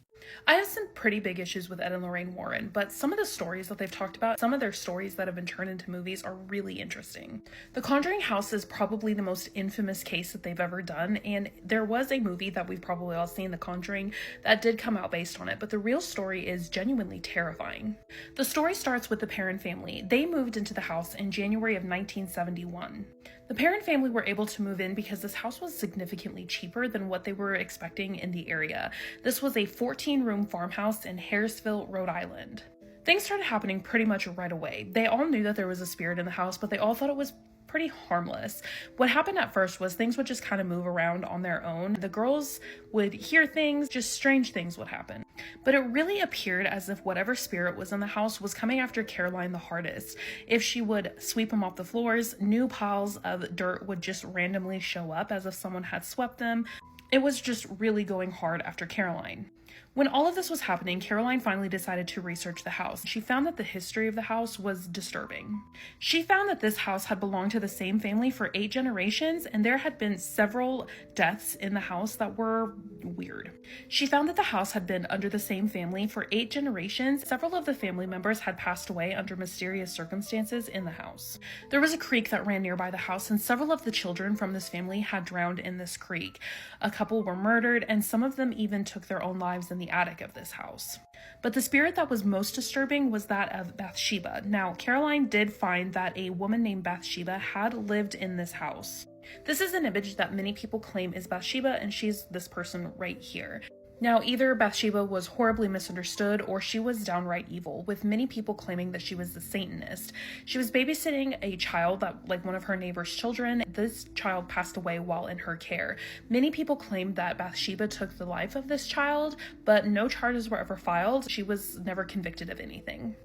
I have some pretty big issues with Ed and Lorraine Warren, but some of the stories that they've talked about, some of their stories that have been turned into movies are really interesting. The Conjuring house is probably the most infamous case that they've ever done, and there was a movie that we've probably all seen, The Conjuring, that did come out based on it, but the real story is genuinely terrifying. The story starts with the Perrin family. They moved into the house in January of 1971. The Perrin family were able to move in because this house was significantly cheaper than what they were expecting in the area. This was a 14-room farmhouse in Harrisville, Rhode Island. Things started happening pretty much right away. They all knew that there was a spirit in the house, but they all thought it was pretty harmless. What happened at first was things would just kind of move around on their own. The girls would hear things, just strange things would happen. But it really appeared as if whatever spirit was in the house was coming after Caroline the hardest. If she would sweep them off the floors, new piles of dirt would just randomly show up as if someone had swept them. It was just really going hard after Caroline. When all of this was happening, Caroline finally decided to research the house. She found that the history of the house was disturbing. She found that this house had belonged to the same family for 8 generations, and there had been several deaths in the house that were weird. She found that the house had been under the same family for 8 generations. Several of the family members had passed away under mysterious circumstances in the house. There was a creek that ran nearby the house, and several of the children from this family had drowned in this creek. A couple were murdered, and some of them even took their own lives in the attic of this house. But the spirit that was most disturbing was that of Bathsheba. Now, Caroline did find that a woman named Bathsheba had lived in this house. This is an image that many people claim is Bathsheba, and she's this person right here. Now, either Bathsheba was horribly misunderstood or she was downright evil, with many people claiming that she was the Satanist. She was babysitting a child that, like one of her neighbor's children. This child passed away while in her care. Many people claimed that Bathsheba took the life of this child, but no charges were ever filed. She was never convicted of anything.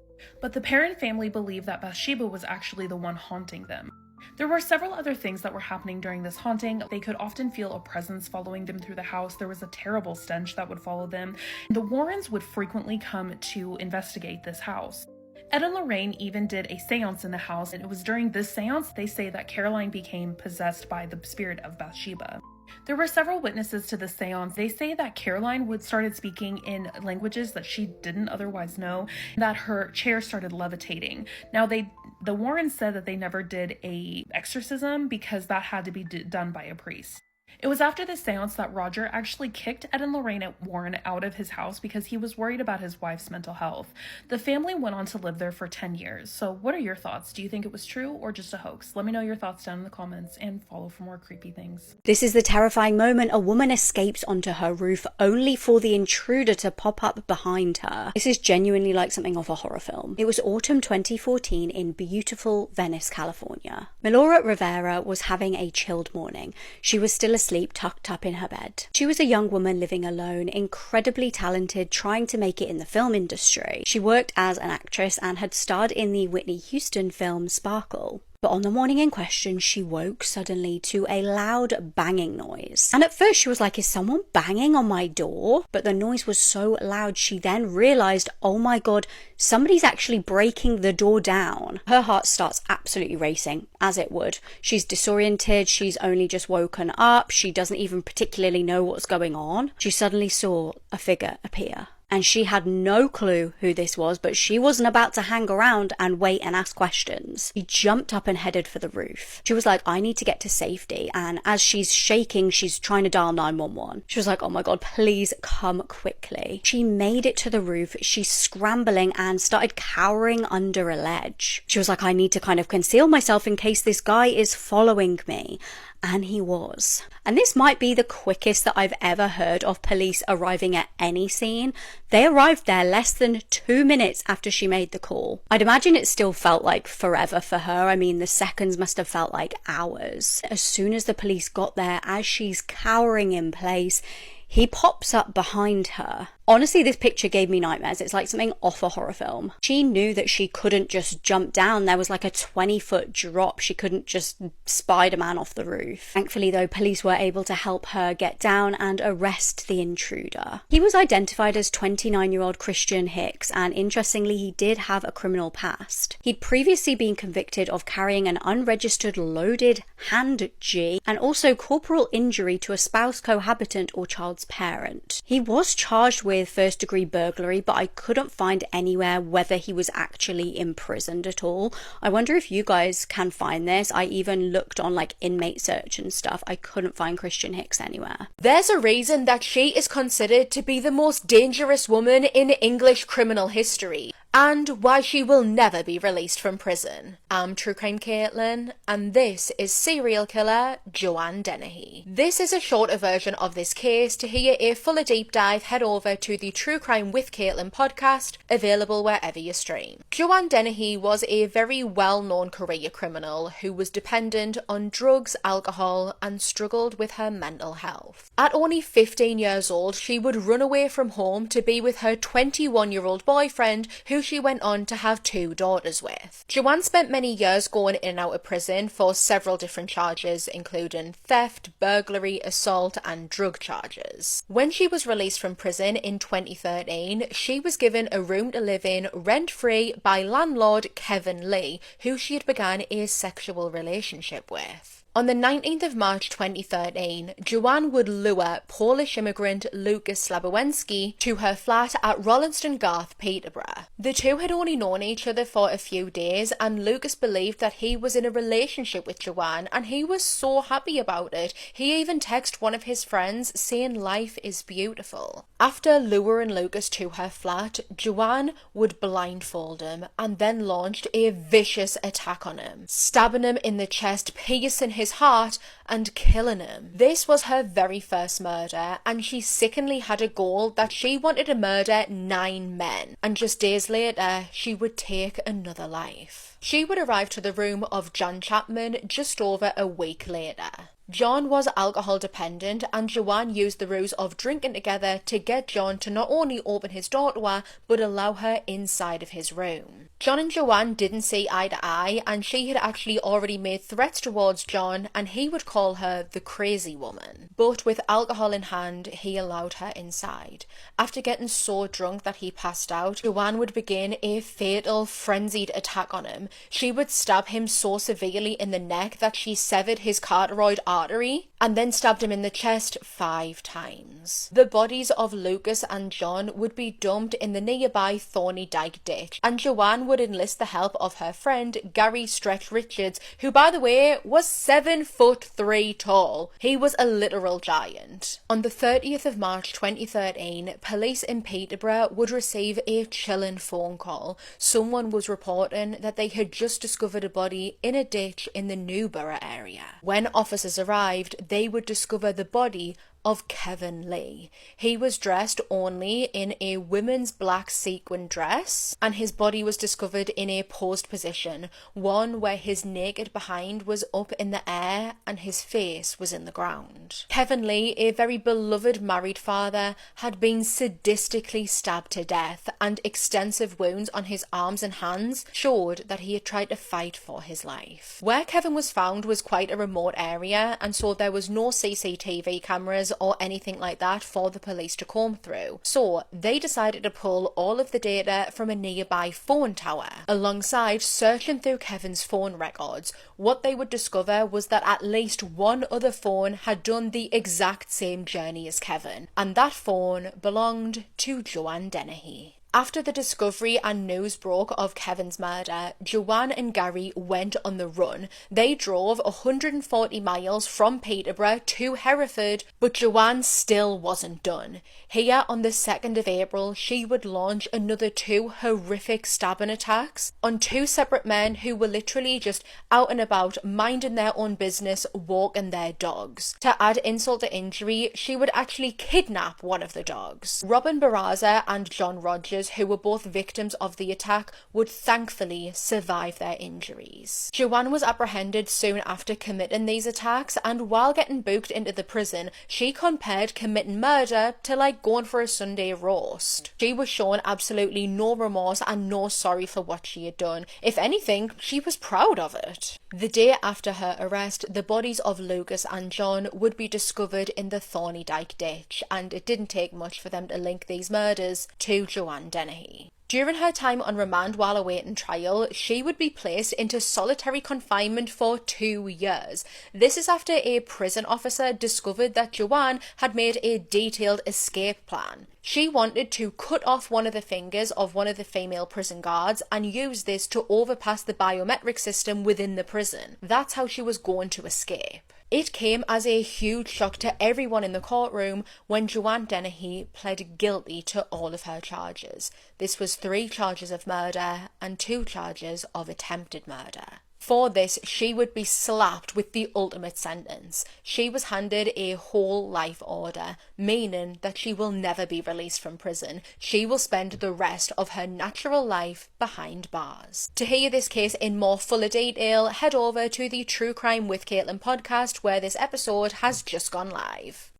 But the Perrin family believed that Bathsheba was actually the one haunting them. There were several other things that were happening during this haunting. They could often feel a presence following them through the house. There was a terrible stench that would follow them. The Warrens would frequently come to investigate this house. Ed and Lorraine even did a seance in the house, and it was during this seance they say that Caroline became possessed by the spirit of Bathsheba. There were several witnesses to the seance. They say that Caroline started speaking in languages that she didn't otherwise know, that her chair started levitating. Now, the Warrens said that they never did a exorcism because that had to be done by a priest. It was after this seance that Roger actually kicked Ed and Lorraine Warren out of his house because he was worried about his wife's mental health. The family went on to live there for 10 years. So what are your thoughts? Do you think it was true or just a hoax? Let me know your thoughts down in the comments and follow for more creepy things. This is the terrifying moment. A woman escapes onto her roof only for the intruder to pop up behind her. This is genuinely like something off a horror film. It was autumn 2014 in beautiful Venice, California. Melora Rivera was having a chilled morning. She was still asleep, tucked up in her bed. She was a young woman living alone, incredibly talented, trying to make it in the film industry. She worked as an actress and had starred in the Whitney Houston film Sparkle. But on the morning in question, she woke suddenly to a loud banging noise. And at first she was like, is someone banging on my door? But the noise was so loud, she then realized, oh my god, somebody's actually breaking the door down. Her heart starts absolutely racing, as it would. She's disoriented, she's only just woken up, she doesn't even particularly know what's going on. She suddenly saw a figure appear. And she had no clue who this was, but she wasn't about to hang around and wait and ask questions. She jumped up and headed for the roof. She was like, I need to get to safety. And as she's shaking, she's trying to dial 911. She was like, oh my god, please come quickly. She made it to the roof. She's scrambling and started cowering under a ledge. She was like, I need to kind of conceal myself in case this guy is following me. And he was. And this might be the quickest that I've ever heard of police arriving at any scene. They arrived there less than 2 minutes after she made the call. I'd imagine it still felt like forever for her. I mean, the seconds must have felt like hours. As soon as the police got there, as she's cowering in place, he pops up behind her. Honestly, this picture gave me nightmares. It's like something off a horror film. She knew that she couldn't just jump down. There was like a 20-foot drop. She couldn't just Spider-Man off the roof. Thankfully, though, police were able to help her get down and arrest the intruder. He was identified as 29-year-old Christian Hicks, and interestingly, he did have a criminal past. He'd previously been convicted of carrying an unregistered loaded hand G and also corporal injury to a spouse, cohabitant, or child's parent. He was charged with with first-degree burglary, but I couldn't find anywhere whether he was actually imprisoned at all. I wonder if you guys can find this. I even looked on like inmate search and stuff. I couldn't find Christian Hicks anywhere. There's a reason that she is considered to be the most dangerous woman in English criminal history, and why she will never be released from prison. I'm True Crime Caitlin, and this is serial killer Joanne Dennehy. This is a shorter version of this case. To hear a fuller deep dive, head over to the True Crime with Caitlin podcast, available wherever you stream. Joanne Dennehy was a very well-known career criminal who was dependent on drugs, alcohol, and struggled with her mental health. At only 15 years old, she would run away from home to be with her 21-year-old boyfriend, who she went on to have 2 daughters with. Joanne spent many years going in and out of prison for several different charges, including theft, burglary, assault, and drug charges. When she was released from prison in 2013, she was given a room to live in rent-free by landlord Kevin Lee, who she had begun a sexual relationship with. On the 19th of March 2013, Joanne would lure Polish immigrant Lukas Slabowski to her flat at Rollinston Garth, Peterborough. The two had only known each other for a few days, and Lukas believed that he was in a relationship with Joanne, and he was so happy about it. He even texted one of his friends saying life is beautiful. After luring Lukas to her flat, Joanne would blindfold him and then launched a vicious attack on him, stabbing him in the chest, piercing his heart, and killing him. This was her very first murder, and she sickeningly had a goal that she wanted to murder 9 men, and just days later she would take another life. She would arrive to the room of John Chapman just over a week later. John was alcohol dependent, and Joanne used the ruse of drinking together to get John to not only open his door to her, but allow her inside of his room. John and Joanne didn't see eye to eye, and she had actually already made threats towards John, and he would call her the crazy woman. But with alcohol in hand, he allowed her inside. After getting so drunk that he passed out, Joanne would begin a fatal, frenzied attack on him. She would stab him so severely in the neck that she severed his carotid artery, and then stabbed him in the chest 5 times. The bodies of Lukas and John would be dumped in the nearby Thorny Dyke ditch, and Joanne would enlist the help of her friend Gary Stretch Richards, who, by the way, was 7'3" tall. He was a literal giant. On the 30th of March 2013, police in Peterborough would receive a chilling phone call. Someone was reporting that they had just discovered a body in a ditch in the Newborough area. When officers arrived, they would discover the body of Kevin Lee. He was dressed only in a women's black sequin dress, and his body was discovered in a posed position, one where his naked behind was up in the air and his face was in the ground. Kevin Lee, a very beloved married father, had been sadistically stabbed to death, and extensive wounds on his arms and hands showed that he had tried to fight for his life. Where Kevin was found was quite a remote area, and so there was no CCTV cameras or anything like that for the police to comb through. So they decided to pull all of the data from a nearby phone tower. Alongside searching through Kevin's phone records, what they would discover was that at least one other phone had done the exact same journey as Kevin, and that phone belonged to Joanne Dennehy. After the discovery and news broke of Kevin's murder, Joanne and Gary went on the run. They drove 140 miles from Peterborough to Hereford, but Joanne still wasn't done. Here on the 2nd of April, she would launch another 2 horrific stabbing attacks on 2 separate men who were literally just out and about, minding their own business, walking their dogs. To add insult to injury, she would actually kidnap one of the dogs. Robin Barraza and John Rogers, who were both victims of the attack, would thankfully survive their injuries. Joanne was apprehended soon after committing these attacks, and while getting booked into the prison, she compared committing murder to like going for a Sunday roast. She was shown absolutely no remorse and no sorry for what she had done. If anything, she was proud of it. The day after her arrest, the bodies of Lukas and John would be discovered in the Thorny Dyke ditch, and it didn't take much for them to link these murders to Joanne Dennehy. During her time on remand while awaiting trial, she would be placed into solitary confinement for 2 years. This is after a prison officer discovered that Joanne had made a detailed escape plan. She wanted to cut off one of the fingers of one of the female prison guards and use this to overpass the biometric system within the prison. That's how she was going to escape. It came as a huge shock to everyone in the courtroom when Joanne Dennehy pled guilty to all of her charges. This was 3 charges of murder and 2 charges of attempted murder. For this, she would be slapped with the ultimate sentence. She was handed a whole life order, meaning that she will never be released from prison. She will spend the rest of her natural life behind bars. To hear this case in more fuller detail, head over to the True Crime with Caitlin podcast, where this episode has just gone live.